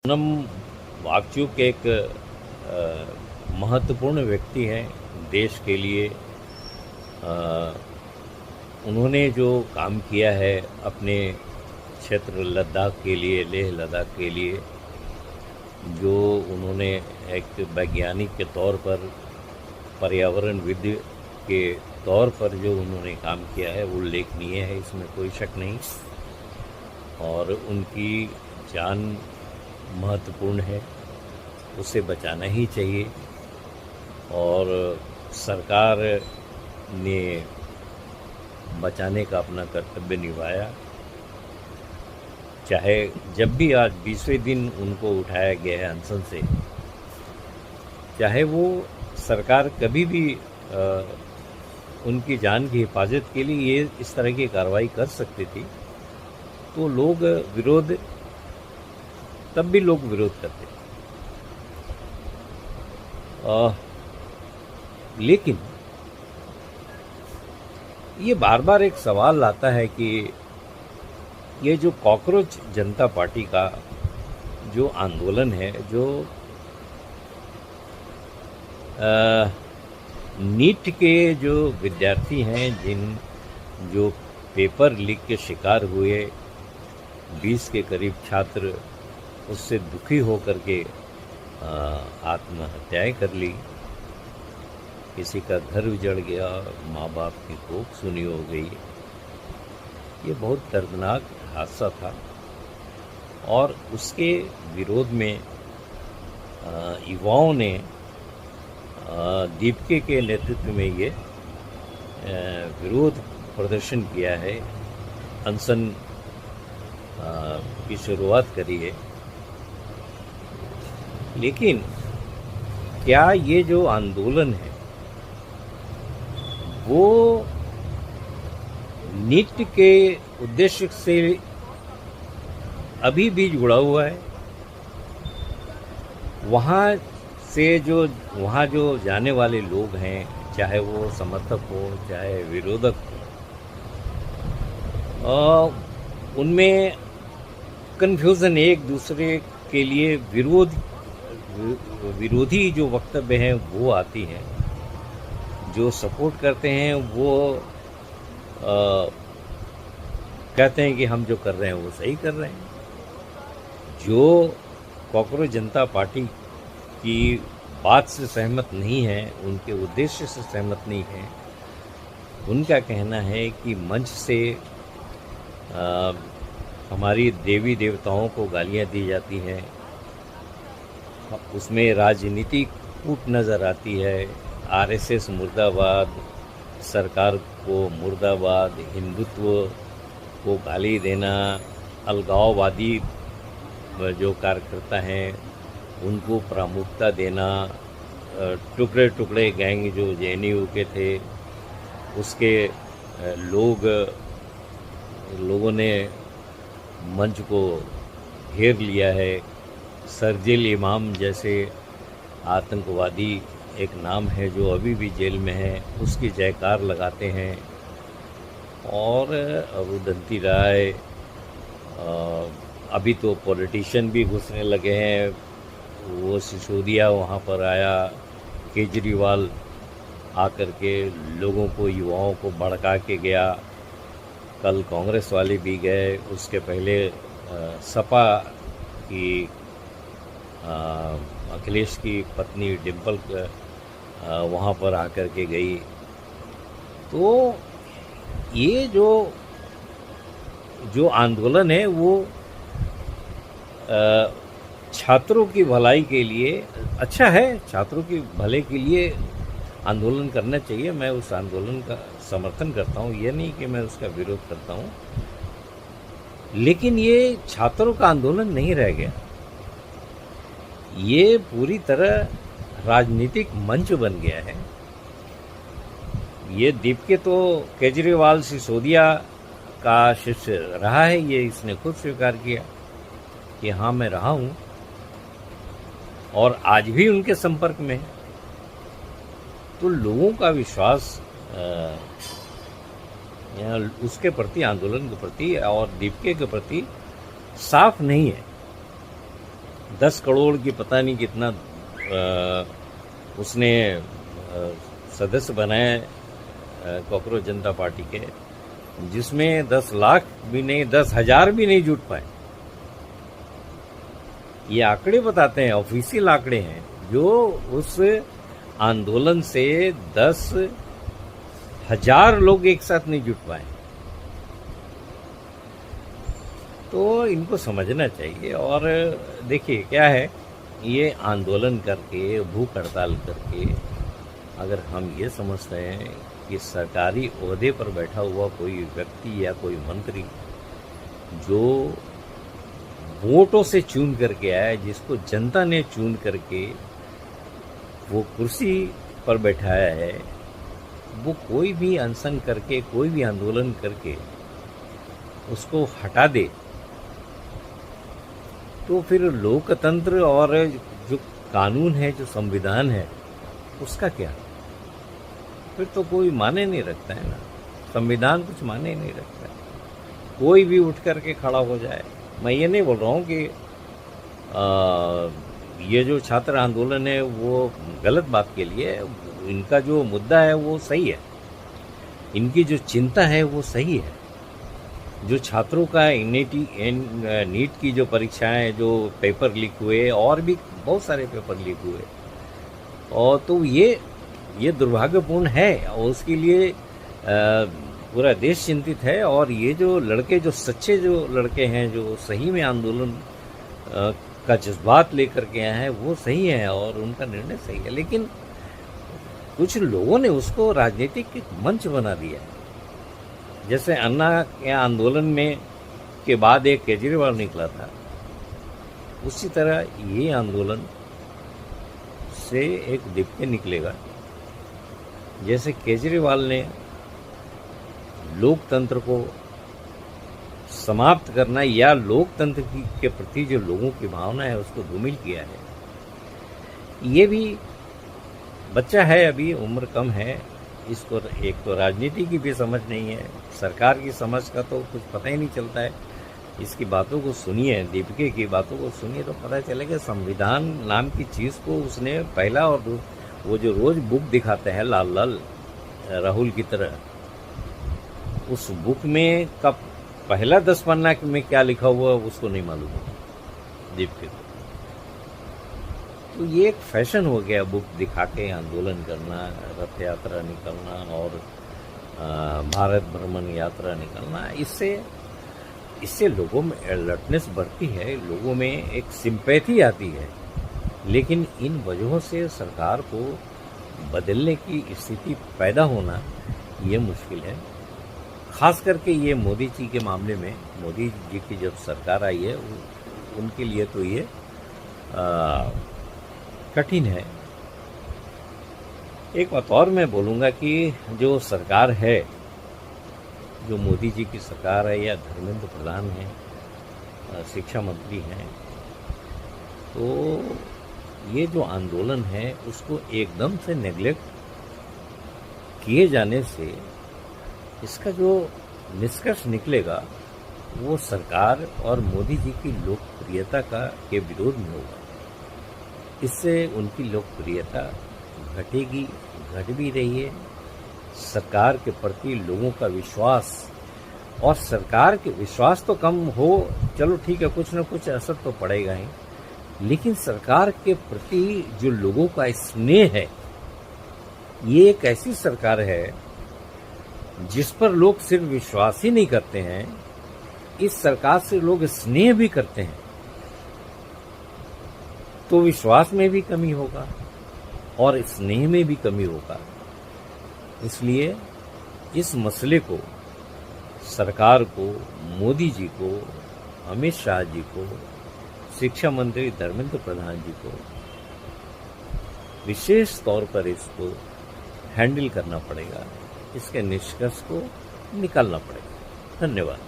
पूनम वाकचूक एक महत्वपूर्ण व्यक्ति हैं देश के लिए। उन्होंने जो काम किया है अपने क्षेत्र लद्दाख के लिए, लेह लद्दाख के लिए, जो उन्होंने एक वैज्ञानिक के तौर पर, पर्यावरणविद के तौर पर जो उन्होंने काम किया है वो उल्लेखनीय है, इसमें कोई शक नहीं। और उनकी जान महत्वपूर्ण है, उसे बचाना ही चाहिए। और सरकार ने बचाने का अपना कर्तव्य निभाया। चाहे जब भी आज 20वें दिन उनको उठाया गया है अनशन से, चाहे वो सरकार कभी भी उनकी जान की हिफाजत के लिए ये इस तरह की कार्रवाई कर सकती थी, तो लोग विरोध, तब भी लोग विरोध करते। लेकिन ये बार बार एक सवाल आता है कि ये जो कॉकरोच जनता पार्टी का जो आंदोलन है, जो नीट के जो विद्यार्थी हैं, जो पेपर लीक के शिकार हुए, 20 के करीब छात्र उससे दुखी होकर के आत्महत्याएं कर ली, किसी का घर उजड़ गया, माँ बाप की कोख सुनी हो गई। ये बहुत दर्दनाक हादसा था और उसके विरोध में युवाओं ने दीपके के नेतृत्व में ये विरोध प्रदर्शन किया है, अनशन की शुरुआत करी है। लेकिन क्या ये जो आंदोलन है वो नीट के उद्देश्य से अभी भी जुड़ा हुआ है? वहाँ जो जाने वाले लोग हैं, चाहे वो समर्थक हो चाहे विरोधक हो, उनमें कन्फ्यूज़न, एक दूसरे के लिए विरोधी जो वक्तव्य हैं वो आती हैं। जो सपोर्ट करते हैं वो कहते हैं कि हम जो कर रहे हैं वो सही कर रहे हैं। जो कॉकरोच जनता पार्टी की बात से सहमत नहीं है, उनके उद्देश्य से सहमत नहीं है, उनका कहना है कि मंच से हमारी देवी देवताओं को गालियां दी जाती हैं, उसमें राजनीति कूट नज़र आती है, आरएसएस मुर्दाबाद, सरकार को मुर्दाबाद, हिंदुत्व को गाली देना, अलगाववादी जो कार्यकर्ता हैं उनको प्रामुख्यता देना, टुकड़े टुकड़े गैंग जो जेएनयू के थे उसके लोगों ने मंच को घेर लिया है। शरजील इमाम जैसे आतंकवादी एक नाम है जो अभी भी जेल में है, उसकी जयकार लगाते हैं। और रुदंती राय, अभी तो पॉलिटिशियन भी घुसने लगे हैं। वो सिसोदिया वहाँ पर आया, केजरीवाल आकर के लोगों को, युवाओं को भड़का के गया। कल कांग्रेस वाले भी गए, उसके पहले सपा की अखिलेश की पत्नी डिम्पल वहाँ पर आकर के गई। तो ये जो आंदोलन है वो छात्रों की भलाई के लिए अच्छा है, छात्रों की भले के लिए आंदोलन करना चाहिए। मैं उस आंदोलन का समर्थन करता हूँ, ये नहीं कि मैं उसका विरोध करता हूँ। लेकिन ये छात्रों का आंदोलन नहीं रह गया, ये पूरी तरह राजनीतिक मंच बन गया है। ये दीपके तो केजरीवाल सिसोदिया का शिष्य रहा है, ये इसने खुद स्वीकार किया कि हाँ मैं रहा हूँ और आज भी उनके संपर्क में है। तो लोगों का विश्वास उसके प्रति, आंदोलन के प्रति और दीपके के प्रति साफ नहीं है। 10 करोड़ की पता नहीं कितना उसने सदस्य बनाए कॉकरोच जनता पार्टी के, जिसमें 10 लाख भी नहीं, 10,000 भी नहीं जुट पाए। ये आंकड़े बताते हैं, ऑफिशियल आंकड़े हैं, जो उस आंदोलन से 10,000 लोग एक साथ नहीं जुट पाए। तो इनको समझना चाहिए। और देखिए क्या है, ये आंदोलन करके, भूख हड़ताल करके, अगर हम ये समझते हैं कि सरकारी ओहदे पर बैठा हुआ कोई व्यक्ति या कोई मंत्री जो वोटों से चुन करके आया, जिसको जनता ने चुन करके वो कुर्सी पर बैठाया है, वो कोई भी अनशन करके, कोई भी आंदोलन करके उसको हटा दे, तो फिर लोकतंत्र और जो कानून है, जो संविधान है, उसका क्या? फिर तो कोई माने नहीं रखता है ना, संविधान कुछ माने नहीं रखता है। कोई भी उठ करके खड़ा हो जाए। मैं ये नहीं बोल रहा हूँ कि ये जो छात्र आंदोलन है वो गलत बात के लिए है। इनका जो मुद्दा है वो सही है, इनकी जो चिंता है वो सही है। जो छात्रों का नीट की जो परीक्षाएं, जो पेपर लीक हुए, और भी बहुत सारे पेपर लीक हुए, और तो ये दुर्भाग्यपूर्ण है, और उसके लिए पूरा देश चिंतित है। और ये जो लड़के, जो सच्चे जो लड़के हैं, जो सही में आंदोलन का जज्बात लेकर के आए हैं, वो सही है और उनका निर्णय सही है। लेकिन कुछ लोगों ने उसको राजनीतिक मंच बना दिया है। जैसे अन्ना के आंदोलन में के बाद एक केजरीवाल निकला था, उसी तरह ये आंदोलन से एक दीपके निकलेगा। जैसे केजरीवाल ने लोकतंत्र को समाप्त करना या लोकतंत्र के प्रति जो लोगों की भावना है उसको धूमिल किया है। ये भी बच्चा है, अभी उम्र कम है, इसको एक तो राजनीति की भी समझ नहीं है, सरकार की समझ का तो कुछ पता ही नहीं चलता है। इसकी बातों को सुनिए, दीपके की बातों को सुनिए तो पता चलेगा संविधान नाम की चीज़ को उसने पहला, और वो जो रोज बुक दिखाते हैं लाल लाल राहुल की तरह, उस बुक में का पहला 10 पन्ना में क्या लिखा हुआ उसको नहीं मालूम दीपके को। तो ये एक फैशन हो गया, बुक दिखा के आंदोलन करना, रथ यात्रा निकलना और भारत भ्रमण यात्रा निकलना। इससे लोगों में अलर्टनेस बढ़ती है, लोगों में एक सिंपैथी आती है। लेकिन इन वजहों से सरकार को बदलने की स्थिति पैदा होना ये मुश्किल है। खास करके ये मोदी जी के मामले में, मोदी जी की जब सरकार आई है उनके लिए तो ये कठिन है। एक बात और मैं बोलूँगा कि जो सरकार है, जो मोदी जी की सरकार है या धर्मेंद्र प्रधान हैं, शिक्षा मंत्री हैं, तो ये जो आंदोलन है उसको एकदम से नेग्लेक्ट किए जाने से इसका जो निष्कर्ष निकलेगा वो सरकार और मोदी जी की लोकप्रियता के विरोध में होगा। इससे उनकी लोकप्रियता घटेगी, घट भी रही है। सरकार के प्रति लोगों का विश्वास, और सरकार के विश्वास तो कम हो, चलो ठीक है, कुछ न कुछ असर तो पड़ेगा ही, लेकिन सरकार के प्रति जो लोगों का स्नेह है, ये एक ऐसी सरकार है जिस पर लोग सिर्फ विश्वास ही नहीं करते हैं, इस सरकार से लोग स्नेह भी करते हैं। तो विश्वास में भी कमी होगा और स्नेह में भी कमी होगा। इसलिए इस मसले को सरकार को, मोदी जी को, अमित शाह जी को, शिक्षा मंत्री धर्मेंद्र प्रधान जी को विशेष तौर पर इसको हैंडल करना पड़ेगा, इसके निष्कर्ष को निकालना पड़ेगा। धन्यवाद।